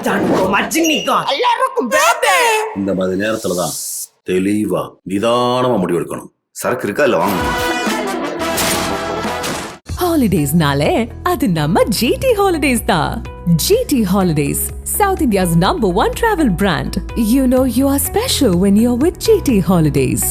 மச்சானுக்கும் மச்சினிக்கும் எல்லாருக்கும் பேபே. இந்த மாதிரி நேரத்துல தான் தெளிவா நிதானமா முடிவு எடுக்கணும். சரக்கு இருக்கா இல்ல வாங்கணுமா? ஹாலிடேஸ்னாலே அது நம்ம GT Holidays தான். GT Holidays, South India's #1 travel brand. You know you are special when you're with GT Holidays.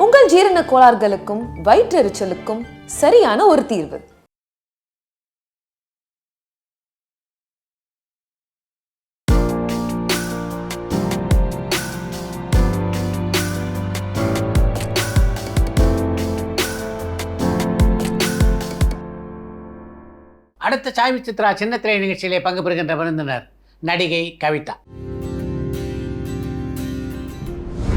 உங்கள் ஜீரண கோளாறுகளுக்கும் வயிற்றெரிச்சலுக்கும் சரியான ஒரு தீர்வு. அடுத்த சாய் சித்ரா சின்னத்திரை நிகழ்ச்சியிலே பங்கு பெறுகின்ற விருந்தினர் நடிகை கவிதா.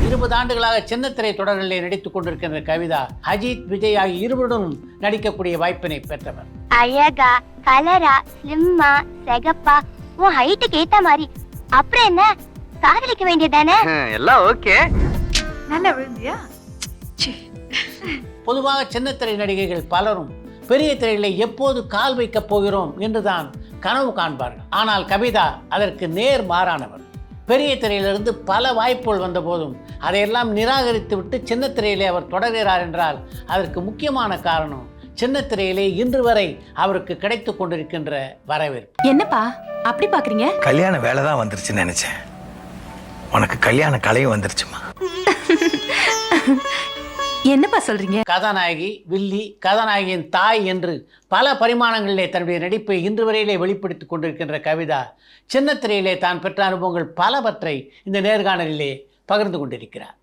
20 ஆண்டுகளாக சின்னத்திரை தொடர்களிலே நடித்துக் கொண்டிருக்கின்ற கவிதா அஜித், விஜய் ஆகிய இருவருடனும் நடிக்கக்கூடிய வாய்ப்பினை பெற்றவர். அழகா, கலரா, ஸ்லிம்மா, செகப்பா, உன் ஹைட்டுக்கு ஏத்த மாதிரி. அப்புறம் என்ன, காதலிக்க வேண்டியதானே? எல்லாம் ஓகே. நல்லா விழுந்தியா? பொதுவாக சின்னத்திரை நடிகைகள் பலரும் பெரிய திரையிலே எப்போது கால் வைக்கப் போகிறோம் என்றுதான் கனவு காண்பார்கள். ஆனால் கவிதா அதற்கு நேர் மாறானவர். பெரிய திரையிலிருந்து பல வாய்ப்புகள் வந்த போதும் அதையெல்லாம் நிராகரித்து விட்டு சின்னத்திரையிலே அவர் தொடர்கிறார் என்றால் அதற்கு முக்கியமான காரணம் சின்னத்திரையிலே இன்று வரை அவருக்கு கிடைத்து கொண்டிருக்கின்ற வரவேற்பு. என்னப்பா அப்படி பாக்குறீங்க? கல்யாண வேலை தான் வந்துருச்சுன்னு நினைச்சேன். உனக்கு கல்யாண கலையும் வந்துருச்சுமா. என்னப்பா சொல்றீங்க? கதாநாயகி, வில்லி, கதாநாயகியின் தாய் என்று பல பரிமாணங்களிலே தன்னுடைய நடிப்பை இன்று வரையிலே வெளிப்படுத்திக் கொண்டிருக்கின்ற கவிதா சின்னத்திரையிலே தான் பெற்ற அனுபவங்கள் பலவற்றை இந்த நேர்காணலிலே பகிர்ந்து கொண்டிருக்கிறார்.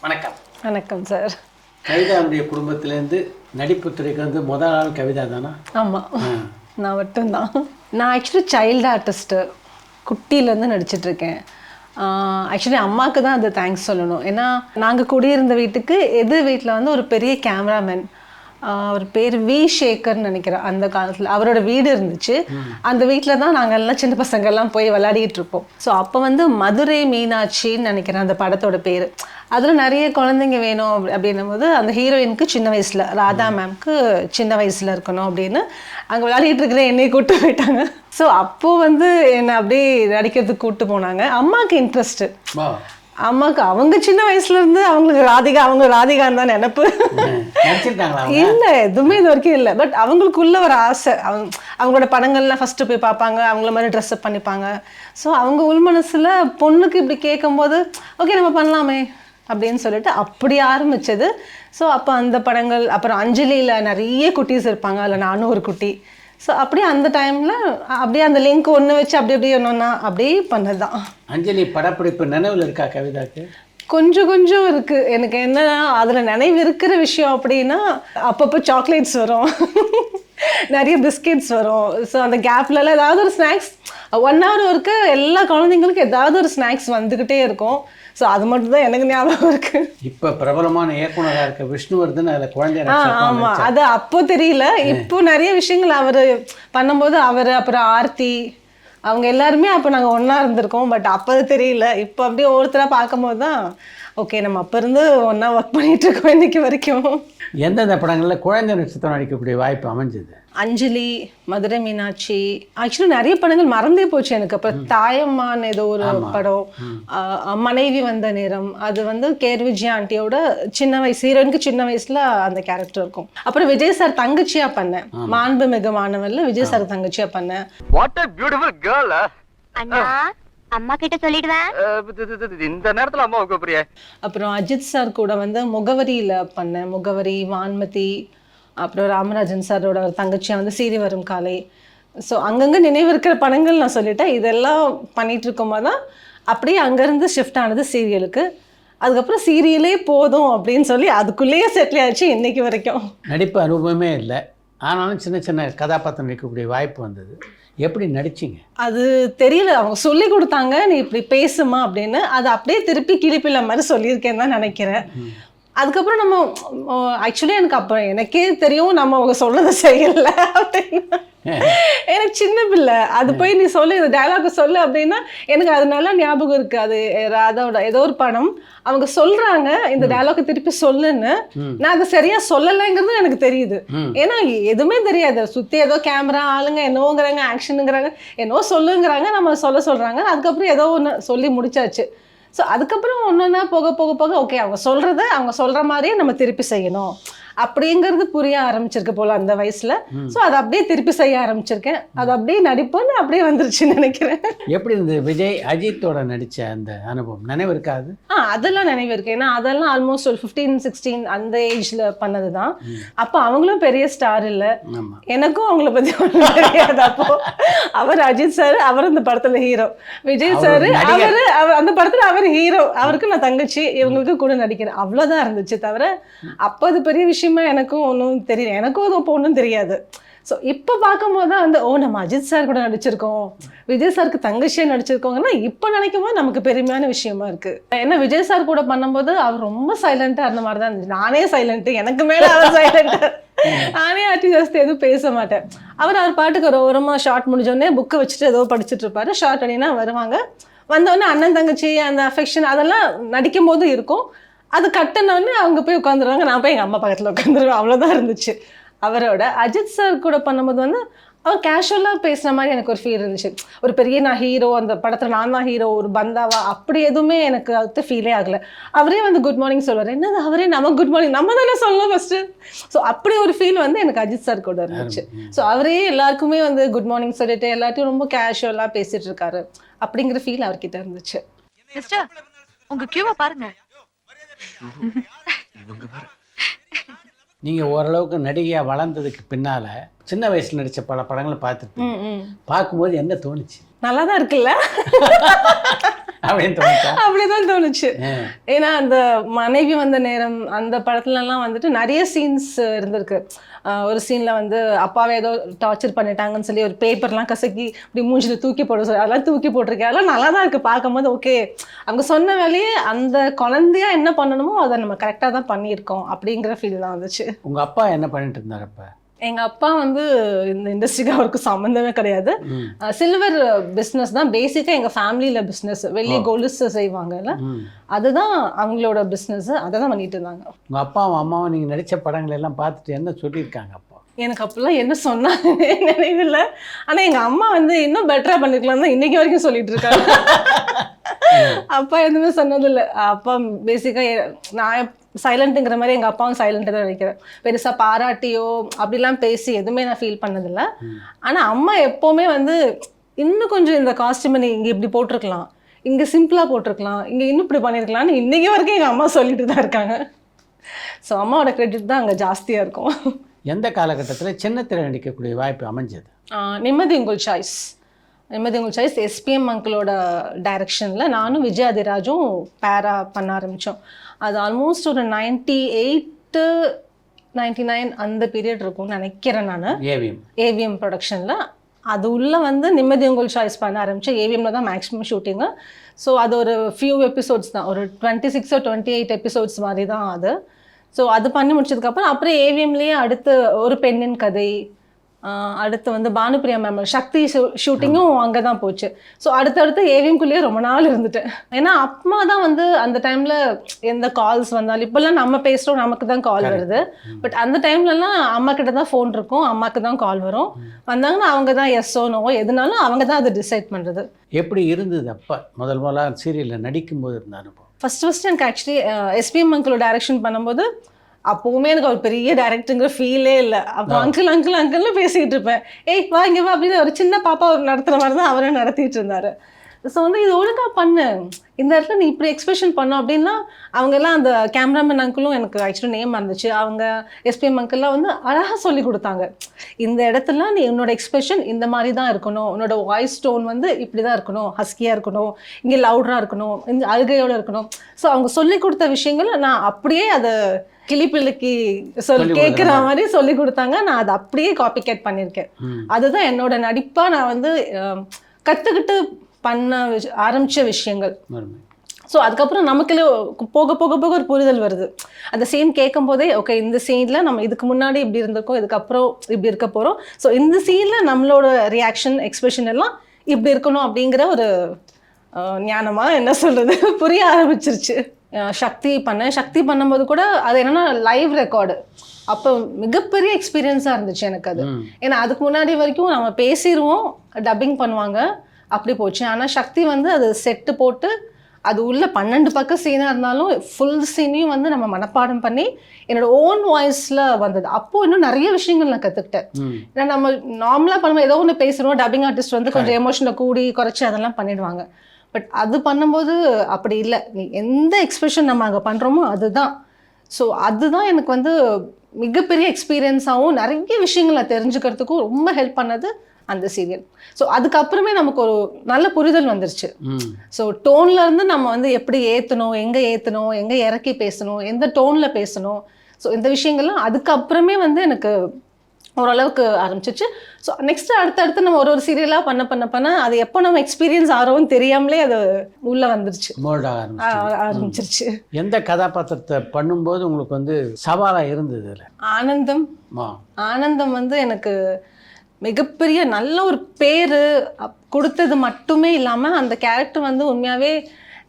வணக்கம். வணக்கம் சார். கவிதாவுடைய குடும்பத்திலேருந்து நடிப்பு துறைக்கு வந்து முதல் நாள் கவிதா தானா? ஆமாம், நான் மட்டும்தான். நான் ஆக்சுவலி சைல்டு ஆர்டிஸ்ட்டு, குட்டியிலேருந்து நடிச்சிட்ருக்கேன். ஆக்சுவலி அம்மாவுக்கு தான் அது தேங்க்ஸ் சொல்லணும். ஏன்னா நாங்கள் குடியிருந்த வீட்டுக்கு வீட்டில் வந்து ஒரு பெரிய கேமராமேன், அவர் பேர் வி சேகர்னு நினைக்கிறேன். அந்த காலத்தில் அவரோட வீடு இருந்துச்சு. அந்த வீட்டில் தான் நாங்கள் எல்லாம் சின்ன பசங்கள்லாம் போய் விளையாடிட்டு இருப்போம். ஸோ அப்போ வந்து மதுரை மீனாட்சின்னு நினைக்கிறேன் அந்த படத்தோட பேர். அதில் நிறைய குழந்தைங்க வேணும் அப்படின்னும் போது அந்த ஹீரோயினுக்கு சின்ன வயசில், ராதா மேம்க்கு சின்ன வயசில் இருக்கணும் அப்படின்னு அங்கே விளையாடிட்டு இருக்கிற என்னையை கூப்பிட்டு போயிட்டாங்க. ஸோ அப்போது வந்து என்னை அப்படியே நடிக்கிறதுக்கு கூப்பிட்டு போனாங்க. அம்மாவுக்கு இன்ட்ரெஸ்ட்டு. அம்மாவுக்கு அவங்க சின்ன வயசுலேருந்து அவங்களுக்கு ராதிகா, அவங்க ராதிகான்னு தான் நினைப்பு. இல்லை, எதுவுமே இது வரைக்கும் இல்லை. பட் அவங்களுக்குள்ள ஒரு ஆசை. அவங்களோட படங்கள்லாம் ஃபஸ்ட்டு போய் பார்ப்பாங்க, அவங்கள மாதிரி ட்ரெஸ்அப் பண்ணிப்பாங்க. ஸோ அவங்க உள் மனசில் பொண்ணுக்கு இப்படி கேட்கும்போது ஓகே நம்ம பண்ணலாமே அப்படின்னு சொல்லிட்டு அப்படி ஆரம்பித்தது. ஸோ அப்போ அந்த படங்கள், அப்புறம் அஞ்சலியில் நிறைய குட்டீஸ் இருப்பாங்க, அதில் நானும் ஒரு குட்டி. ஸோ அப்படியே அந்த டைமில் அப்படியே அந்த லிங்க் ஒன்று வச்சு அப்படியே ஒன்றுன்னா அப்படியே பண்ணது தான். அஞ்சலி படப்பிடிப்பு நினைவில் இருக்கா கவிதாக்கு? கொஞ்சம் கொஞ்சம் இருக்குது. எனக்கு என்னன்னா அதில் நினைவு இருக்கிற விஷயம் அப்படின்னா அப்பப்போ சாக்லேட்ஸ் வரும், நிறைய பிஸ்கெட்ஸ் வரும். ஸோ அந்த கேப்லலாம் ஏதாவது ஒரு ஸ்நாக்ஸ் 1 hour ஒருக்கு எல்லா குழந்தைங்களுக்கும் ஏதாவது ஒரு ஸ்நாக்ஸ் வந்துக்கிட்டே இருக்கும். ஸோ அது மட்டும் தான் எனக்கு ஞாபகம் இருக்குது. இப்போ பிரபலமான இயக்குனராக இருக்க விஷ்ணுவர்தன் அதில் குழந்தை. ஆமாம், அது அப்போ தெரியல. இப்போ நிறைய விஷயங்கள் அவர் பண்ணும்போது அவர், அப்புறம் ஆர்த்தி, அவங்க எல்லாருமே அப்போ நாங்கள் ஒன்றா இருந்திருக்கோம். பட் அப்போ அது தெரியல. இப்போ அப்படியே ஒருத்தராக பார்க்கும்போது தான் ஓகே நம்ம அப்போ இருந்து ஒன்றா ஒர்க் பண்ணிகிட்டு இருக்கோம் இன்னைக்கு வரைக்கும். எந்தெந்த படங்களில் குழந்தை நட்சத்திரம் நடிக்கக்கூடிய வாய்ப்பு அமைஞ்சது? அஞ்சலி, மதுரை மீனாட்சி, ஆக்சுவலி நிறைய படங்கள் மறந்தே போச்சு எனக்கு. அப்புறம் தாயம்மான் ஏதோ ஒரு படம், மனைவி வந்த நேரம், அது வந்து கேர் விஜயா ஆண்டியோட சின்ன வயசு ஹீரோயினுக்கு சின்ன வயசுல அந்த கேரக்டர் இருக்கும். அப்புறம் விஜய் சார் தங்கச்சியா பண்ணேன், மாண்பு மிகு மாணவன்ல விஜய் சார் தங்கச்சியா பண்ணேன். What a beautiful girl. அண்ணா, அம்மா கிட்ட சொல்லிடுவேன். இந்த நேரத்துல அம்மா கூப்பிடுறியே. அப்புறம் அஜித் சார் கூட வந்து முகவரியில பண்ணேன், முகவரி, வான்மதி. அப்புறம் ராமராஜன் சாரோட தங்கச்சியா வந்து சீறி வரும் காலை. ஸோ அங்கங்கே நினைவு இருக்கிற படங்கள் நான் சொல்லிட்டேன். இதெல்லாம் பண்ணிட்டு இருக்கும்போது தான் அப்படியே அங்கேருந்து ஷிஃப்ட் ஆனது சீரியலுக்கு. அதுக்கப்புறம் சீரியலே போதும் அப்படின்னு சொல்லி அதுக்குள்ளேயே செட்டில் ஆச்சு இன்னைக்கு வரைக்கும். நடிப்பு அனுபவமே இல்லை, ஆனாலும் சின்ன சின்ன கதாபாத்திரம் நடிக்கக்கூடிய வாய்ப்பு வந்தது. எப்படி நடிச்சிங்க? அது தெரியல, அவங்க சொல்லி கொடுத்தாங்க நீ இப்படி பேசுமா அப்படின்னு. அது அப்படியே திருப்பி கிளிப்பில்ல மாதிரி சொல்லியிருக்கேன்னு தான் நினைக்கிறேன். அதுக்கப்புறம் நம்ம ஆக்சுவலி எனக்கு அப்போ எனக்கே தெரியும் நம்ம அவங்க சொல்றதை செய்யலை அப்படின்னு. எனக்கு சின்ன பிள்ளை அது போய் நீ சொல்லு இந்த டயலாக் சொல்லு அப்படின்னா எனக்கு அது நல்லா ஞாபகம் இருக்கு. அது அதோட ஏதோ ஒரு படம் அவங்க சொல்றாங்க இந்த டயலாக் திருப்பி சொல்லுன்னு, நான் அதை சரியா சொல்லலைங்கிறது எனக்கு தெரியுது. ஏன்னா எதுவுமே தெரியாது, சுத்தி ஏதோ கேமரா ஆளுங்க என்னவோங்கிறாங்க, ஆக்ஷனுங்கிறாங்க, என்னவோ சொல்லுங்கிறாங்க, நம்ம சொல்றாங்க. அதுக்கப்புறம் ஏதோ ஒன்று சொல்லி முடிச்சாச்சு. ஸோ அதுக்கப்புறம் ஒன்றுன்னா போக போக போக ஓகே அவங்க சொல்கிறத அவங்க சொல்கிற மாதிரியே நம்ம திருப்பி செய்யணும் அப்படிங்கிறது புரிய ஆரம்பிச்சிருக்கு போல அந்த வயசுல. ஸோ அதை அப்படியே திருப்பி செய்ய ஆரம்பிச்சிருக்கேன். அது அப்படியே நடிப்புன்னு அப்படியே வந்துருச்சுன்னு நினைக்கிறேன். எப்படி இந்த விஜய் அஜித்தோட நடிச்ச அந்த அனுபவம் நினைவு இருக்காது? அதெல்லாம் நினைவு இருக்கு. ஏன்னா அதெல்லாம் ஆல்மோஸ்ட் ஒரு 15-16 அந்த ஏஜ்ல பண்ணது தான். அப்போ அவங்களும் பெரிய ஸ்டார் இல்லை, எனக்கும் அவங்கள பத்தி ஒன்றும் தெரியாது. அப்போ அவர் அஜித் சார், அவர் இந்த படத்துல ஹீரோ, விஜய் சார் அவர் அந்த படத்துல அவர் ஹீரோ, அவருக்கு நான் தங்கச்சி, இவங்களுக்கு கூட நடிக்கிறேன், அவ்வளோதான் இருந்துச்சு. தவிர அப்போ அது பெரிய விஷயம் எனக்கும் ஒன்றும் தெரியல, எனக்கும் அது அப்போ ஒன்றும் தெரியாது. ஸோ இப்போ பார்க்கும்போது தான் வந்து நம்ம அஜித் சார் கூட நடிச்சிருக்கோம், விஜய் சாருக்கு தங்கச்சியே நடிச்சிருக்கோங்கன்னா இப்போ நினைக்கும் போது நமக்கு பெருமையான விஷயமா இருக்கு. ஏன்னா விஜய் சார் கூட பண்ணும்போது அவர் ரொம்ப சைலண்டா இருந்த மாதிரி தான் இருந்துச்சு. நானே சைலண்ட், எனக்கு மேல அவர் சைலண்டா, நானே ஆட்டி ஜாஸ்தி எதுவும் பேச மாட்டேன். அவர் பாட்டுக்கு ஒரு ஓரமா ஷார்ட் முடிஞ்சோடனே புக்கை வச்சுட்டு ஏதோ படிச்சுட்டு இருப்பாரு. ஷார்ட் அடினா வருவாங்க, வந்தோடனே அண்ணன் தங்கச்சி அந்த அஃபெக்ஷன் அதெல்லாம் நடிக்கும் போது இருக்கும். அது கட்டினோடனே அவங்க போய் உட்காந்துருவாங்க, நான் போய் எங்கள் அம்மா பக்கத்தில் உட்காந்துருவேன், அவ்வளோதான் இருந்துச்சு. அவரோட அஜித் சார் கூட பண்ணும்போது வந்து அவர் கேஷுவலாக பேசுகிற மாதிரி எனக்கு ஒரு ஃபீல் இருந்துச்சு. ஒரு பெரிய நான் ஹீரோ, அந்த படத்தில் நான் தான் ஹீரோ, ஒரு பந்தாவா அப்படி எதுவுமே எனக்கு அது ஃபீலே ஆகலை. அவரே வந்து குட் மார்னிங் சொல்லுவார், என்னது அவரே நம்ம குட் மார்னிங் நம்ம தானே சொல்லலாம் ஃபஸ்ட்டு. ஸோ அப்படி ஒரு ஃபீல் வந்து எனக்கு அஜித் சார் கூட இருந்துச்சு. ஸோ அவரே எல்லாருக்குமே வந்து குட் மார்னிங் சொல்லிட்டு எல்லாத்தையும் ரொம்ப கேஷுவலாக பேசிகிட்டு இருக்காரு அப்படிங்கிற ஃபீல் அவர்கிட்ட இருந்துச்சு. உங்க கியூவை பாருங்க. நீங்க ஓரளவுக்கு நடிகையா வளர்ந்ததுக்கு பின்னால சின்ன வயசுல நடிச்ச பல படங்களை பார்த்துருப்பீங்க. பார்க்கும்போது என்ன தோணுச்சு? நல்லா தான் இருக்குல்ல அப்படின்னு தோணுச்சா? அப்படிதான் தோணுச்சு. ஏன்னா அந்த மனைவி வந்த நேரம் அந்த படத்துலலாம் வந்துட்டு நிறைய சீன்ஸ் இருந்திருக்கு. ஒரு சீன்ல வந்து அப்பாவை ஏதோ டார்ச்சர் பண்ணிட்டாங்கன்னு சொல்லி ஒரு பேப்பர்லாம் கசக்கி இப்படி மூஞ்சில தூக்கி போட சொல்லி அதெல்லாம் தூக்கி போட்டிருக்கேன். அதெல்லாம் நல்லா தான் இருக்குது பார்க்கும்போது. ஓகே அவங்க சொன்ன வேலையே அந்த குழந்தையா என்ன பண்ணணுமோ அதை நம்ம கரெக்டாக தான் பண்ணியிருக்கோம் அப்படிங்கிற ஃபீல் தான் வந்துச்சு. உங்கள் அப்பா என்ன பண்ணிட்டு இருந்தார் அப்போ? எங்கள் அப்பா வந்து இந்த இண்டஸ்ட்ரிக்கு அவருக்கு சம்மந்தமே கிடையாது. சில்வர் பிஸ்னஸ் தான் பேசிக்காக எங்கள் ஃபேமிலியில் பிஸ்னஸ். வெள்ளி கொலுசு செய்வாங்கல்ல, அதுதான் அவங்களோட பிஸ்னஸ், அதை தான் பண்ணிட்டு இருந்தாங்க. உங்கள் அப்பாவும் அம்மாவும் நீங்கள் நடித்த படங்கள் எல்லாம் பார்த்துட்டு என்ன சொல்லியிருக்காங்க அப்பா? எனக்கு அப்பெல்லாம் என்ன சொன்னாங்க நினைவில்லை. ஆனால் எங்கள் அம்மா வந்து இன்னும் பெட்டராக பண்ணிக்கலாம் தான் இன்னைக்கு வரைக்கும் சொல்லிட்டு இருக்காங்க. அப்பா எதுவுமே சொன்னதில்லை. அப்பா பேசிக்காக நான் சைலண்ட்டுங்கிற மாதிரி எங்கள் அப்பாவும் சைலண்ட்டு தான் நினைக்கிறேன். பெருசாக பாராட்டியோ அப்படிலாம் பேசி எதுவுமே நான் ஃபீல் பண்ணதில்லை. ஆனால் அம்மா எப்போவுமே வந்து இன்னும் கொஞ்சம் இந்த காஸ்டியூமை நீ இங்கே இப்படி போட்டிருக்கலாம், இங்கே சிம்பிளாக போட்டிருக்கலாம், இங்கே இன்னும் இப்படி பண்ணியிருக்கலாம்னு இன்றைக்கி வரைக்கும் எங்கள் அம்மா சொல்லிட்டு தான் இருக்காங்க. ஸோ அம்மாவோட கிரெடிட் தான் அங்கே ஜாஸ்தியாக இருக்கும். எந்த காலகட்டத்தில் சின்னத்திரை நடிக்கக்கூடிய வாய்ப்பு அமைஞ்சது? நிம்மதி உங்கள் சாய்ஸ். நிம்மதி உங்கள் சாய்ஸ் எஸ்பிஎம் அங்கிளோட டைரக்ஷனில் நானும் விஜய் அதிராஜும் பேரா பண்ண ஆரம்பித்தோம். அது ஆல்மோஸ்ட் ஒரு 98, 99 அந்த பீரியட் இருக்கும்னு நினைக்கிறேன் நான். ஏவிஎம் ப்ரொடக்ஷனில் அது உள்ளே வந்து நிம்மதி உங்கள் சாய்ஸ் பண்ண ஆரம்பித்தேன். ஏவிஎம்ல தான் மேக்ஸிமம் ஷூட்டிங்கு. ஸோ அது ஒரு ஃபியூ எபிசோட்ஸ் தான், ஒரு 26 or 28 எபிசோட்ஸ் மாதிரி தான் அது. ஸோ அது பண்ணி முடிச்சதுக்கப்புறம் அப்புறம் ஏவிஎம்லேயே அடுத்து ஒரு பெண்ணின் கதை, அடுத்து வந்து பானுப்பிரியா மேம் சக்தி ஷூட்டிங்கும் அங்கே தான் போச்சு. ஸோ அடுத்தடுத்து ஏவிஎம்குள்ளேயே ரொம்ப நாள் இருந்துட்டேன். ஏன்னா அம்மா தான் வந்து அந்த டைமில் எந்த கால்ஸ் வந்தாலும், இப்போல்லாம் நம்ம பேசுகிறோம் நமக்கு தான் கால் வருது, பட் அந்த டைம்லலாம் அம்மா கிட்ட தான் ஃபோன் இருக்கும், அம்மாவுக்கு தான் கால் வரும். வந்தாங்கன்னா அவங்க தான் எஸ்ஸோ நோவோ எதுனாலும் அவங்க தான் அதை டிசைட் பண்ணுறது. எப்படி இருந்தது அப்போ முதல்ல சீரியலில் நடிக்கும்போது இருந்த அனுபவம்? ஃபஸ்ட்டு எனக்கு ஆக்சுவலி எஸ்பிஎம் அங்கிள் டைரக்ஷன் பண்ணும்போது அப்போவுமே எனக்கு ஒரு பெரிய டைரக்டருங்கிற ஃபீலே இல்லை. அப்போ அங்கிள் அங்கிள் அங்கிள்னு பேசிக்கிட்டு இருப்பேன். ஏய் வா இங்கே வா அப்படின்னு ஒரு சின்ன பாப்பா நடத்துகிற மாதிரி தான் அவரே நடத்திட்டு இருந்தார். ஸோ வந்து இது ஒழுங்காக பண்ணு, இந்த இடத்துல நீ இப்படி எக்ஸ்பிரஷன் பண்ணோம் அப்படின்னா அவங்கெல்லாம் அந்த கேமராமேன் அங்கிளும் எனக்கு ஆக்சுவலி நேம் இருந்துச்சு, அவங்க எஸ்பிஎம் அங்கிள்லாம் வந்து அழகாக சொல்லி கொடுத்தாங்க. இந்த இடத்துல நீ உன்னோட எக்ஸ்பிரஷன் இந்த மாதிரி தான் இருக்கணும், உன்னோட வாய்ஸ் டோன் வந்து இப்படி தான் இருக்கணும், ஹஸ்கியாக இருக்கணும், இங்கே லவுடராக இருக்கணும், இந்த அழுகையோடு இருக்கணும். ஸோ அவங்க சொல்லி கொடுத்த விஷயங்கள் நான் அப்படியே அதை கிளிப்பிள்ளைக்கு கேட்குற மாதிரி சொல்லி கொடுத்தாங்க. நான் அதை அப்படியே காப்பி கேட் பண்ணியிருக்கேன். அதுதான் என்னோட நடிப்பாக நான் வந்து கற்றுக்கிட்டு பண்ண ஆரம்பித்த விஷயங்கள். ஸோ அதுக்கப்புறம் நமக்குள்ளே போக போக போக ஒரு புரிதல் வருது. அந்த சீன் கேட்கும் போதே ஓகே இந்த சீனில் நம்ம இதுக்கு முன்னாடி இப்படி இருந்திருக்கோம், இதுக்கப்புறம் இப்படி இருக்க போகிறோம், ஸோ இந்த சீனில் நம்மளோட ரியாக்ஷன் எக்ஸ்பிரஷன் எல்லாம் இப்படி இருக்கணும் அப்படிங்கிற ஒரு ஞானமாக என்ன சொல்கிறது புரிய ஆரம்பிச்சிருச்சு. சக்தி பண்ணும்போது கூட அது என்னென்னா லைவ் ரெக்கார்டு. அப்போ மிகப்பெரிய எக்ஸ்பீரியன்ஸாக இருந்துச்சு எனக்கு அது. ஏன்னா அதுக்கு முன்னாடி வரைக்கும் நம்ம பேசிடுவோம், டப்பிங் பண்ணுவாங்க, அப்படி போச்சு. ஆனால் சக்தி வந்து அது செட்டு போட்டு அது உள்ள 12 பக்கம் சீனாக இருந்தாலும் ஃபுல் சீனையும் வந்து நம்ம மனப்பாடம் பண்ணி என்னோட ஓன் வாய்ஸில் வந்தது. அப்போது இன்னும் நிறைய விஷயங்கள் நான் கற்றுக்கிட்டேன். ஏன்னா நம்ம நார்மலாக பண்ணும்போது ஏதோ ஒன்று பேசுகிறோம், டப்பிங் ஆர்டிஸ்ட் வந்து கொஞ்சம் எமோஷனை கூடி குறைச்சி அதெல்லாம் பண்ணிடுவாங்க. பட் அது பண்ணும்போது அப்படி இல்லை, நீ எந்த எக்ஸ்பிரஷன் நம்ம அங்கே பண்ணுறோமோ அதுதான். ஸோ அதுதான் எனக்கு வந்து மிகப்பெரிய எக்ஸ்பீரியன்ஸாகவும் நிறைய விஷயங்களை தெரிஞ்சுக்கிறதுக்கும் ரொம்ப ஹெல்ப் பண்ணது அந்த சீரியல். ஸோ அதுக்கப்புறமே நமக்கு ஒரு நல்ல புரிதல் வந்துருச்சு. ஸோ டோன்லேருந்து நம்ம வந்து எப்படி ஏற்றணும், எங்கே இறக்கி பேசணும், எந்த டோனில் பேசணும், ஸோ இந்த விஷயங்கள்லாம் அதுக்கப்புறமே வந்து எனக்கு ஓரளவுக்கு ஆரம்பிச்சிச்சு. ஸோ நெக்ஸ்ட்டு அடுத்தடுத்து நம்ம ஒரு சீரியலாக பண்ண அது எப்போ நம்ம எக்ஸ்பீரியன்ஸ் ஆகிறோம்னு தெரியாமலே அது உள்ளே வந்துருச்சு, ஆரம்பிச்சிருச்சு. எந்த கதாபாத்திரத்தை பண்ணும்போது உங்களுக்கு வந்து சவாலாக இருந்தது? ஆனந்தம் வந்து எனக்கு மிகப்பெரிய நல்ல ஒரு பேர் கொடுத்தது மட்டுமே இல்லாமல் அந்த கேரக்டர் வந்து உண்மையாகவே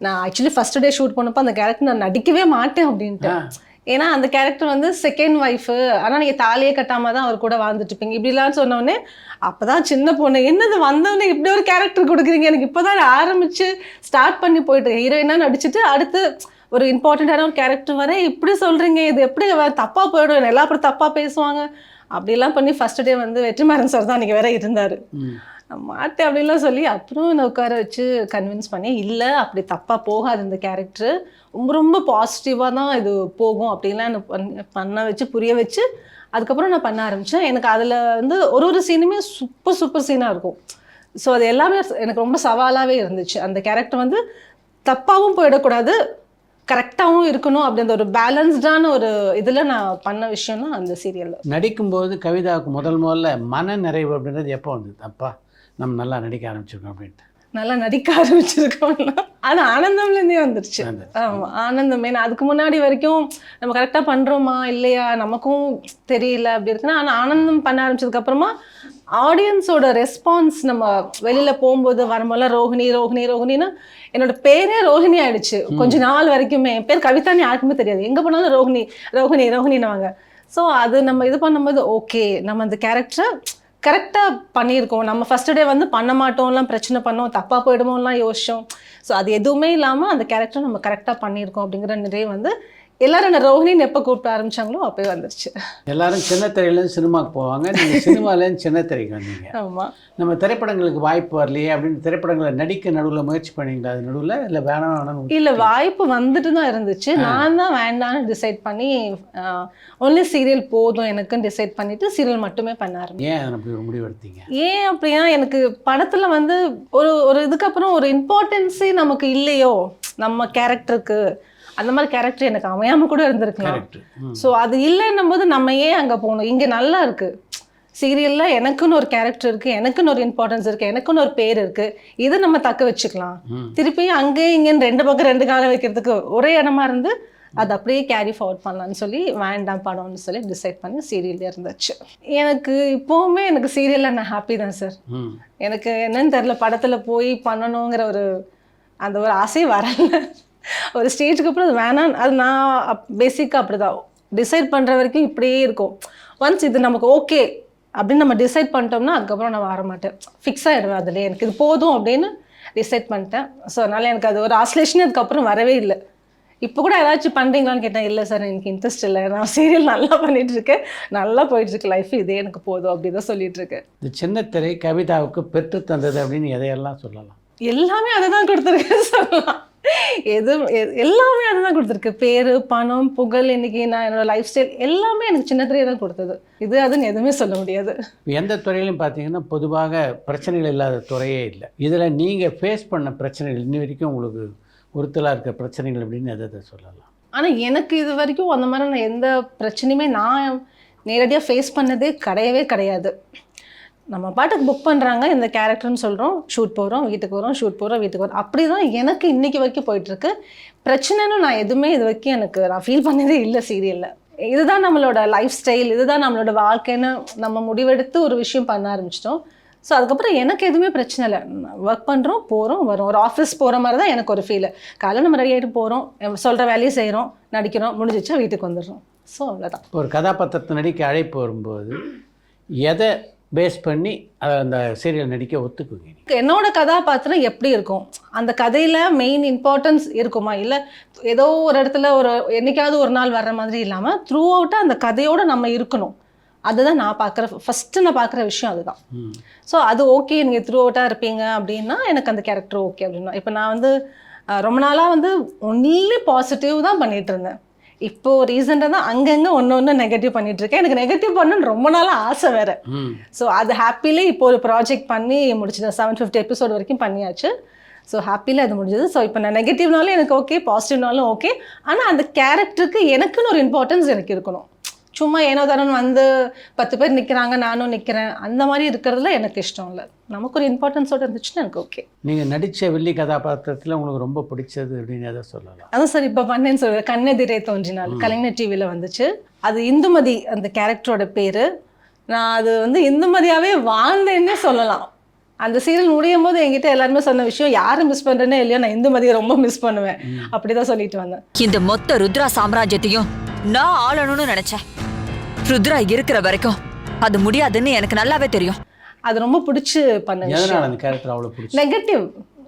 நான் ஆக்சுவலி ஃபர்ஸ்ட் டே ஷூட் பண்ணப்போ அந்த கேரக்டர் நான் நடிக்கவே மாட்டேன் அப்படின்ட்டு. ஏன்னா அந்த கேரக்டர் வந்து செகண்ட் ஒய்ஃபு, ஆனால் நீங்கள் தாலியே கட்டாமல் தான் அவர் கூட வாழ்ந்துட்டு இருப்பீங்க இப்படிலாம் சொன்னோடனே அப்போ தான் சின்ன பொண்ணு என்னது வந்தவொடனே இப்படி ஒரு கேரக்டர் கொடுக்குறீங்க, எனக்கு இப்போ தான் ஆரம்பித்து ஸ்டார்ட் பண்ணி போயிட்டு ஹீரோயினாக நடிச்சுட்டு அடுத்து ஒரு இம்பார்ட்டண்ட்டான ஒரு கேரக்டர் வர இப்படி சொல்கிறீங்க, இது எப்படி தப்பாக போய்டும், எல்லா அப்புறம் தப்பாக பேசுவாங்க அப்படிலாம் பண்ணி ஃபர்ஸ்ட் டே வந்து வெற்றிமாறன் சார் தான் அன்றைக்கி வேற இருந்தார். மாட்டேன் அப்படின்லாம் சொல்லி அப்புறம் நான் உட்கார வச்சு கன்வின்ஸ் பண்ணி இல்லை அப்படி தப்பாக போகாது, இந்த கேரக்டர் ரொம்ப ரொம்ப பாசிட்டிவாக தான் இது போகும் அப்படின்லாம் எனக்கு பண்ண வச்சு புரிய வச்சு அதுக்கப்புறம் நான் பண்ண ஆரம்பித்தேன். எனக்கு அதில் வந்து ஒரு சீனுமே சூப்பர் சீனாக இருக்கும். ஸோ அது எல்லாமே எனக்கு ரொம்ப சவாலாகவே இருந்துச்சு. அந்த கேரக்டர் வந்து தப்பாகவும் போயிடக்கூடாது, கரெக்டாகவும் இருக்கணும் அப்படின்ற ஒரு பேலன்ஸ்டான ஒரு இதில் நான் பண்ண விஷயம்னா அந்த சீரியலில். நடிக்கும்போது கவிதாவுக்கு முதல்ல மன நிறைவு அப்படின்றது எப்போ வந்தது? அப்பா நம்ம நல்லா நடிக்க ஆரம்பிச்சிருக்கோம் அப்படின்ட்டு. நல்லா நடிக்க ஆரம்பிச்சிருக்கோம்னா அது ஆனந்தம்லேருந்தே வந்துருச்சு. ஆமாம், ஆனந்தம். ஏன்னா அதுக்கு முன்னாடி வரைக்கும் நம்ம கரெக்டாக பண்ணுறோமா இல்லையா நமக்கும் தெரியல அப்படி இருக்குன்னா, ஆனால் ஆனந்தம் பண்ண ஆரம்பிச்சதுக்கப்புறமா ஆடியன்ஸோட ரெஸ்பான்ஸ் நம்ம வெளியில் போகும்போது வரும்போதெல்லாம் ரோஹிணின்னா என்னோட பேரே ரோஹிணி ஆயிடுச்சு. கொஞ்ச நாள் வரைக்குமே என் பேர் கவிதான்னு யாருக்குமே தெரியாது, எங்கே போனாலும் ரோஹிணின்னுவாங்க. ஸோ அது நம்ம இது பண்ணும்போது ஓகே நம்ம அந்த கேரக்டரை கரெக்டாக பண்ணியிருக்கோம், நம்ம ஃபர்ஸ்ட் டே வந்து பண்ண மாட்டோம்லாம் பிரச்சனை பண்ணோம், தப்பாக போயிடுமோலாம் யோசிச்சோம். ஸோ அது எதுவுமே இல்லாமல் அந்த கேரக்டர் நம்ம கரெக்டாக பண்ணியிருக்கோம் அப்படிங்கிற நிறைய வந்து எல்லாரும் என்ன ரோஹிணின்னு எப்போ கூப்பிட ஆரம்பிச்சாங்களோ அப்போயே வந்துருச்சு. எல்லாரும் சின்ன திரையிலேருந்து சினிமாவுக்கு போவாங்க, நீங்கள் சினிமாலேருந்து சின்ன திரைக்கு வந்தீங்க. ஆமாம், நம்ம திரைப்படங்களுக்கு வாய்ப்பு வரலையே அப்படின்னு திரைப்படங்களை நடிக்க நடுவில் முயற்சி பண்ணிங்களா? அது நடுவில் இல்லை வேணாம்? இல்லை, வாய்ப்பு வந்துட்டு தான் இருந்துச்சு. நான் தான் வேண்டான்னு டிசைட் பண்ணி ஒன்லி சீரியல் போதும் எனக்குன்னு டிசைட் பண்ணிவிட்டு சீரியல் மட்டுமே பண்ண ஆரம்பிச்சேன். ஏன் அப்படி ஒரு முடிவு எடுத்தீங்க? ஏன் அப்படின்னா எனக்கு படத்தில் வந்து ஒரு இதுக்கப்புறம் ஒரு இம்பார்ட்டன்ஸே நமக்கு இல்லையோ நம்ம கேரக்டருக்கு, அந்த மாதிரி கேரக்டர் எனக்கு அமையாமல் கூட இருந்திருக்கலாம். ஸோ அது இல்லைன்னும் போது நம்ம ஏன் அங்கே போகணும், இங்கே நல்லா இருக்குது சீரியலில், எனக்குன்னு ஒரு கேரக்டர் இருக்குது, எனக்குன்னு ஒரு இம்பார்ட்டன்ஸ் இருக்குது, எனக்குன்னு ஒரு பேர் இருக்குது, இதை நம்ம தக்க வச்சுக்கலாம். திருப்பியும் அங்கேயும் இங்கேன்னு 2 பக்கம் 2 காலம் வைக்கிறதுக்கு ஒரே இடமா இருந்து அது அப்படியே கேரி ஃபார்வர்ட் பண்ணலான்னு சொல்லி வேண்டாம் படம்னு சொல்லி டிசைட் பண்ணி சீரியல்லே இருந்துச்சு. எனக்கு இப்போவுமே எனக்கு சீரியலில் நான் ஹாப்பி தான் சார். எனக்கு என்னன்னு தெரில, படத்தில் போய் பண்ணணுங்கிற அந்த ஒரு ஆசையே வரல. ஒரு ஸ்டேஜுக்கு அப்புறம் அது வேணாம், அது நான் பேசிக்காக அப்படி தான் டிசைட் பண்ணுற வரைக்கும் இப்படியே இருக்கும். ஒன்ஸ் இது நமக்கு ஓகே அப்படின்னு நம்ம டிசைட் பண்ணிட்டோம்னா அதுக்கப்புறம் நான் வர மாட்டேன், ஃபிக்ஸ் ஆகிடுவேன் அதில், எனக்கு இது போதும் அப்படின்னு டிசைட் பண்ணிட்டேன். ஸோ அதனால் எனக்கு அது ஒரு ஆஸ்லேஷனே அதுக்கப்புறம் வரவே இல்லை. இப்போ கூட ஏதாச்சும் பண்ணுறீங்களான்னு கேட்டேன், இல்லை சார் எனக்கு இன்ட்ரெஸ்ட் இல்லை, நான் சீரியல் நல்லா பண்ணிகிட்ருக்கேன், நல்லா போயிட்டுருக்கு லைஃப், இதே எனக்கு போதும் அப்படி தான் சொல்லிகிட்ருக்கேன். இந்த சின்ன திரை கவிதாவுக்கு பெற்று தந்தது அப்படின்னு எதையெல்லாம் சொல்லலாம்? எல்லாமே அதை தான் கொடுத்துருக்கேன் சொல்லலாம். எல்லாமே அதுதான் கொடுத்துருக்கு. பேர், பணம், புகழ், இன்னைக்கு நான் என்னோட லைஃப் ஸ்டைல் எல்லாமே எனக்கு சின்ன திரையை தான் கொடுத்தது. அதுன்னு எதுவுமே சொல்ல முடியாது. எந்த துறையிலையும் பார்த்தீங்கன்னா பொதுவாக பிரச்சனைகள் இல்லாத துறையே இல்லை. இதில் நீங்கள் ஃபேஸ் பண்ண பிரச்சனைகள் இன்னி வரைக்கும் உங்களுக்கு ஒருத்தலாக இருக்க பிரச்சனைகள் அப்படின்னு எதை சொல்லலாம்? ஆனால் எனக்கு இது வரைக்கும் அந்த மாதிரி நான் எந்த பிரச்சனையுமே நான் நேரடியாக ஃபேஸ் பண்ணதே கிடையவே கிடையாது. நம்ம பாட்டுக்கு புக் பண்ணுறாங்க இந்த கேரக்டர்னு சொல்கிறோம், ஷூட் போகிறோம், வீட்டுக்கு வரோம், ஷூட் போகிறோம், வீட்டுக்கு வரோம். அப்படி தான் எனக்கு இன்றைக்கி வரைக்கும் போயிட்டுருக்கு. பிரச்சனைன்னு நான் எதுவுமே இது வரைக்கும் எனக்கு நான் ஃபீல் பண்ணதே இல்லை சீரியலில். இதுதான் நம்மளோட லைஃப் ஸ்டைல், இதுதான் நம்மளோட வாழ்க்கைன்னு நம்ம முடிவெடுத்து ஒரு விஷயம் பண்ண ஆரம்பிச்சிட்டோம். ஸோ அதுக்கப்புறம் எனக்கு எதுவுமே பிரச்சனை இல்லை. ஒர்க் பண்ணுறோம், போகிறோம், வரோம். ஒரு ஆஃபீஸ் போகிற மாதிரி தான் எனக்கு ஒரு ஃபீல். காலையில் நம்ம ரெடி ஆகிட்டு போகிறோம், சொல்கிற வேலையை செய்கிறோம், நடிக்கிறோம், முடிஞ்சிச்சா வீட்டுக்கு வந்துடுறோம். ஸோ அவ்வளோதான். ஒரு கதாபாத்திரத்தை நடிக்க அழைப்பு வரும்போது எதை பேஸ் பண்ணி அதை அந்த சீரியல் நடிக்க ஒத்துக்குவீங்க? என்னோட கதாபாத்திரம் எப்படி இருக்கும், அந்த கதையில் மெயின் இம்பார்ட்டன்ஸ் இருக்குமா, இல்லை ஏதோ ஒரு இடத்துல ஒரு என்னைக்காவது ஒரு நாள் வர்ற மாதிரி இல்லாமல் த்ரூ அவுட்டாக அந்த கதையோடு நம்ம இருக்கணும். அதுதான் நான் பார்க்குற ஃபஸ்ட்டு நான் பார்க்குற விஷயம் அதுதான். ஸோ அது ஓகே, நீங்கள் த்ரூ அவுட்டாக இருப்பீங்க அப்படின்னா எனக்கு அந்த கேரக்டர் ஓகே அப்படின்னா. இப்போ நான் வந்து ரொம்ப நாளாக வந்து ஒன்லி பாசிட்டிவ் தான் பண்ணிகிட்டு இருந்தேன். இப்போது ரீசெண்டாக தான் அங்கங்கே ஒன்று நெகட்டிவ் பண்ணிகிட்ருக்கேன். எனக்கு நெகட்டிவ் பண்ணணுன்னு ரொம்ப நாளாக ஆசை வேறு. ஸோ அது ஹாப்பிலே இப்போ ஒரு ப்ராஜெக்ட் பண்ணி முடிச்சிட்டேன். 750 எபிசோட் வரைக்கும் பண்ணியாச்சு. ஸோ ஹாப்பியில் அது முடிஞ்சது. ஸோ இப்போ நான் நெகட்டிவ்னாலும் எனக்கு ஓகே, பாசிட்டிவ்னாலும் ஓகே. ஆனால் அந்த கேரக்டருக்கு எனக்குன்னு ஒரு இம்பார்ட்டன்ஸ் எனக்கு இருக்கணும். சும்மா ஏனோ தானோன்னு வந்து 10 பேர் நிற்கிறாங்க, நானும் நிற்கிறேன், அந்த மாதிரி இருக்கிறதுல எனக்கு இஷ்டம் இல்லை. நமக்கு ஒரு இம்பார்ட்டன்ஸோடு இருந்துச்சுன்னா எனக்கு ஓகே. நீங்கள் நடித்த வில்லி கதாபாத்திரத்தில் உங்களுக்கு ரொம்ப பிடிச்சது அப்படின்னு எதை சொல்லலாம்? அதான் சார் இப்போ பண்ணேன்னு சொல்லுவேன், கண்ணெதிரே தோன்றினாள், கலைஞர் டிவியில் வந்துச்சு. அது இந்துமதி அந்த கேரக்டரோட பேர். நான் அது வந்து இந்துமதியாகவே வாழ்ந்தேன்னே சொல்லலாம். அந்த சீரியல் முடியும் போது என்கிட்ட எல்லாருமே சொன்ன விஷயம், யாரும் மிஸ் பண்ணுறேன்னே இல்லையோ, நான் இந்துமதியை ரொம்ப மிஸ் பண்ணுவேன் அப்படி தான் சொல்லிட்டு வந்தேன். இந்த மொத்த ருத்ரா சாம்ராஜ்யத்தையும் நான் ஆளணும்னு நினைச்சேன். ருத்ரா இருக்கிற வரைக்கும் அது முடியாதுன்னு எனக்கு நல்லாவே தெரியும். அது ரொம்ப பிடிச்சி பண்ண எதனால அந்த கேரக்டர் அவ்வளோ பிடிச்சி? நெகட்டிவ்.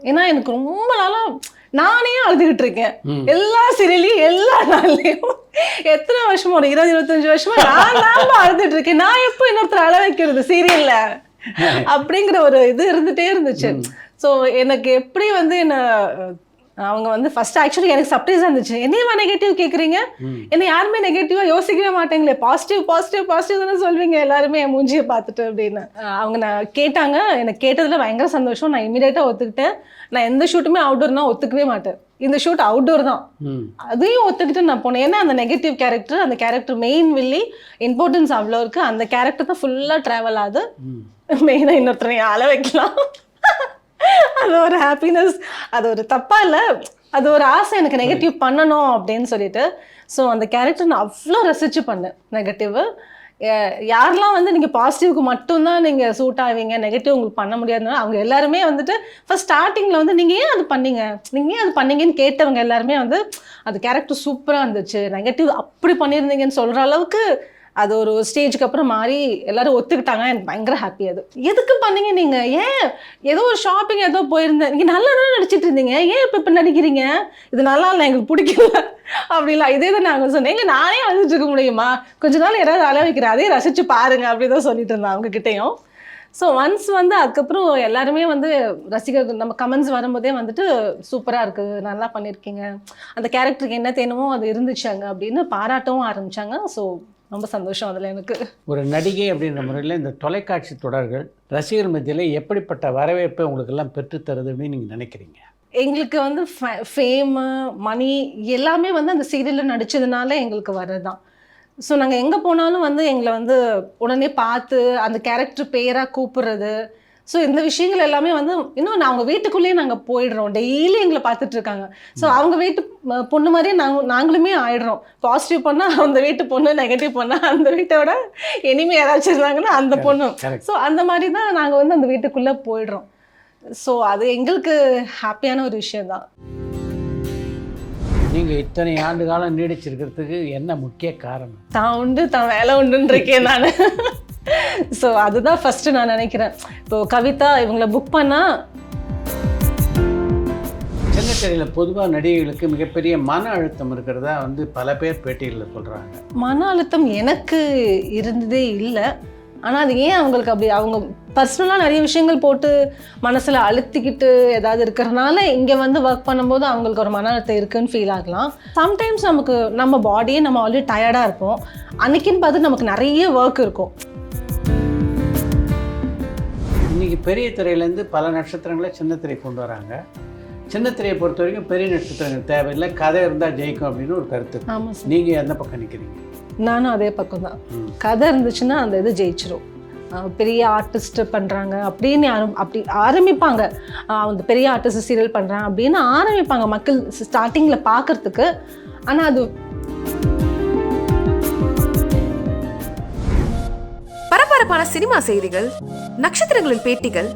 ஏன்னா எனக்கு ரொம்ப நாளாக நானே அழுதுகிட்டு இருக்கேன் எல்லா சீரியலையும், எல்லா நாள்லையும். எத்தனை வருஷமா, ஒரு 20-25 வருஷமா நான் அழுதுட்டு இருக்கேன். நான் எப்போ இன்னொருத்தர் அழ வைக்கிறது சீரியல்ல அப்படிங்கிற ஒரு இது இருந்துகிட்டே இருந்துச்சு. ஸோ எனக்கு எப்படி வந்து என்ன அவங்க வந்து ஃபர்ஸ்ட் ஆக்சுவலி எனக்கு சர்ப்ரைஸாக இருந்துச்சு. என்னையவா நெகட்டிவ் கேட்குறீங்க, என்ன யாருமே நெகட்டிவாக யோசிக்கவே மாட்டேங்களே, பாசிட்டிவ் பாசிட்டிவ் பாசிட்டிவ் தானே சொல்வீங்க எல்லாருமே என் மூஞ்சியை பார்த்துட்டு அப்படின்னு. அவங்க நான் கேட்டாங்க, எனக்கு கேட்டதில் பயங்கர சந்தோஷம். நான் இமீடியட்டாக ஒத்துக்கிட்டேன். நான் எந்த ஷூட்டுமே அவுட்டோர்னா ஒத்துக்கவே மாட்டேன். இந்த ஷூட் அவுட்டோர் தான், அதையும் ஒத்துக்கிட்டு நான் போனேன். ஏன்னா அந்த நெகட்டிவ் கேரக்டர், அந்த கேரக்டர் மெயின் வில்லி, இம்பார்ட்டன்ஸ் அவ்வளோ இருக்குது. அந்த கேரக்டர் தான் ஃபுல்லாக ட்ராவல் ஆகுது. மெயினாக இன்னொருத்தரை அழ வைக்கலாம், அது ஒரு ஹாப்பினஸ், அது ஒரு தப்பா இல்லை, அது ஒரு ஆசை எனக்கு நெகட்டிவ் பண்ணணும் அப்படின்னு சொல்லிட்டு. ஸோ அந்த கேரக்டர் நான் அவ்வளோ ரசித்து பண்ணேன். நெகட்டிவ் யாரெல்லாம் வந்து நீங்கள் பாசிட்டிவ்க்கு மட்டும்தான் நீங்கள் சூட் ஆவீங்க, நெகட்டிவ் உங்களுக்கு பண்ண முடியாதுன்னா அவங்க எல்லாருமே வந்துட்டு ஃபர்ஸ்ட் ஸ்டார்டிங்கில் வந்து நீங்கள் ஏன் அது பண்ணீங்க, நீங்கள் ஏன் அது பண்ணீங்கன்னு கேட்டவங்க எல்லாருமே வந்து அது கேரக்டர் சூப்பராக இருந்துச்சு, நெகட்டிவ் அப்படி பண்ணியிருந்தீங்கன்னு சொல்கிற அளவுக்கு அது ஒரு ஸ்டேஜுக்கு அப்புறம் மாறி எல்லாரும் ஒத்துக்கிட்டாங்க. எனக்கு பயங்கர ஹாப்பி. அது எதுக்கு பண்ணீங்க நீங்கள், ஏன் ஏதோ ஒரு ஷாப்பிங் ஏதோ போயிருந்தேன், நீங்கள் நல்லா தானே நடிச்சிட்டு இருந்தீங்க, ஏன் இப்போ நடிக்கிறீங்க, இது நல்லா இல்லை, எங்களுக்கு பிடிக்கல அப்படிலாம். இதே தான் நாங்கள் சொன்னேன், எங்க நானே அழுதுட்டு இருக்க முடியுமா, கொஞ்ச நாள் யாராவது அழ வைக்கிறேன், அதே ரசித்து பாருங்க அப்படி தான் சொல்லிட்டு இருந்தேன் அவங்ககிட்டையும். ஸோ ஒன்ஸ் வந்து அதுக்கப்புறம் எல்லாருமே வந்து ரசிகர்கள் நம்ம கமெண்ட்ஸ் வரும்போதே வந்துட்டு சூப்பராக இருக்குது, நல்லா பண்ணியிருக்கீங்க, அந்த கேரக்டருக்கு என்ன தேணுமோ அது இருந்துச்சாங்க அப்படின்னு பாராட்டவும் ஆரம்பித்தாங்க. ஸோ ரொம்ப சந்தோஷம் அதில் எனக்கு. ஒரு நடிகை அப்படின்ற முறையில் இந்த தொலைக்காட்சி தொடர்கள் ரசிகர் மத்தியில் எப்படிப்பட்ட வரவேற்பை உங்களுக்கு எல்லாம் பெற்றுத்தருது அப்படின்னு நீங்கள் நினைக்கிறீங்க? எங்களுக்கு வந்து ஃபேமு, மணி எல்லாமே வந்து அந்த சீரியலில் நடித்ததுனால எங்களுக்கு வர்றது தான். ஸோ நாங்கள் எங்கே போனாலும் வந்து எங்களை வந்து உடனே பார்த்து அந்த கேரக்டர் பேராக கூப்பிடுறது. ஸோ இந்த விஷயங்கள் எல்லாமே வந்து இன்னும் அவங்க வீட்டுக்குள்ளேயே நாங்கள் போயிடுறோம், டெய்லி எங்களை பார்த்துட்டு இருக்காங்க. ஸோ அவங்க வீட்டு பொண்ணு மாதிரியே நாங்களுமே ஆயிடுறோம். பாசிட்டிவ் பண்ணால் அந்த வீட்டு பொண்ணு, நெகட்டிவ் பண்ணால் அந்த வீட்டோட இனிமே யாராச்சும் இருந்தாங்கன்னா அந்த பொண்ணு. ஸோ அந்த மாதிரி தான் நாங்கள் வந்து அந்த வீட்டுக்குள்ளே போயிடுறோம். ஸோ அது எங்களுக்கு ஹாப்பியான ஒரு விஷயந்தான். நீங்கள் இத்தனை ஆண்டு காலம் நீடிச்சிருக்கிறதுக்கு என்ன முக்கிய காரணம்? தான் உண்டு தான் வேலை உண்டுன்னு இருக்கேன் நான். ஸோ அதுதான் ஃபஸ்ட்டு நான் நினைக்கிறேன். இப்போது கவிதா இவங்களை புக் பண்ணால், சின்னத்திரையில் பொதுவாக நடிகைகளுக்கு மிகப்பெரிய மன அழுத்தம் இருக்கிறதா வந்து பல பேர் பேட்டிகளில் சொல்கிறாங்க. மன அழுத்தம் எனக்கு இருந்ததே இல்லை. ஆனால் அது ஏன் அவங்களுக்கு அப்படி, அவங்க பர்சனலாக நிறைய விஷயங்கள் போட்டு மனசில் அழுத்திக்கிட்டு ஏதாவது இருக்கிறதுனால இங்கே வந்து ஒர்க் பண்ணும்போது அவங்களுக்கு ஒரு மன அழுத்தம் இருக்குதுன்னு ஃபீல் ஆகலாம். சம்டைம்ஸ் நமக்கு நம்ம பாடியே நம்ம ஆல்ரெடி டயர்டாக இருப்போம், அன்றைக்கின்னு பார்த்து நமக்கு நிறைய ஒர்க் இருக்கும். இன்றைக்கி பெரிய திரையிலேருந்து பல நட்சத்திரங்களை சின்ன திரை கொண்டு வராங்க. சின்ன திரையை பொறுத்த வரைக்கும் பெரிய நட்சத்திரங்கள் தேவையில்லை, கதை இருந்தால் ஜெயிக்கும் அப்படின்னு ஒரு கருத்து. ஆமாம் சார். நீங்கள் எந்த பக்கம் நிற்கிறீங்க? நானும் அதே பக்கம் தான். கதை இருந்துச்சுன்னா அந்த இது ஜெயிச்சிரும். பெரிய ஆர்டிஸ்ட் பண்ணுறாங்க அப்படின்னு அப்படி ஆரம்பிப்பாங்க. அந்த பெரிய ஆர்டிஸ்ட் சீரியல் பண்ணுறாங்க அப்படின்னு ஆரம்பிப்பாங்க மக்கள் ஸ்டார்டிங்கில் பார்க்குறதுக்கு. ஆனால் அது பரபரப்பான சினிமா செய்திகள், நட்சத்திரங்களின் பேட்டிகள்,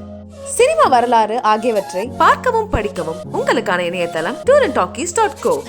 சினிமா வரலாறு ஆகியவற்றை பார்க்கவும் படிக்கவும் உங்களுக்கான இணையதளம் tourandtalkies.co.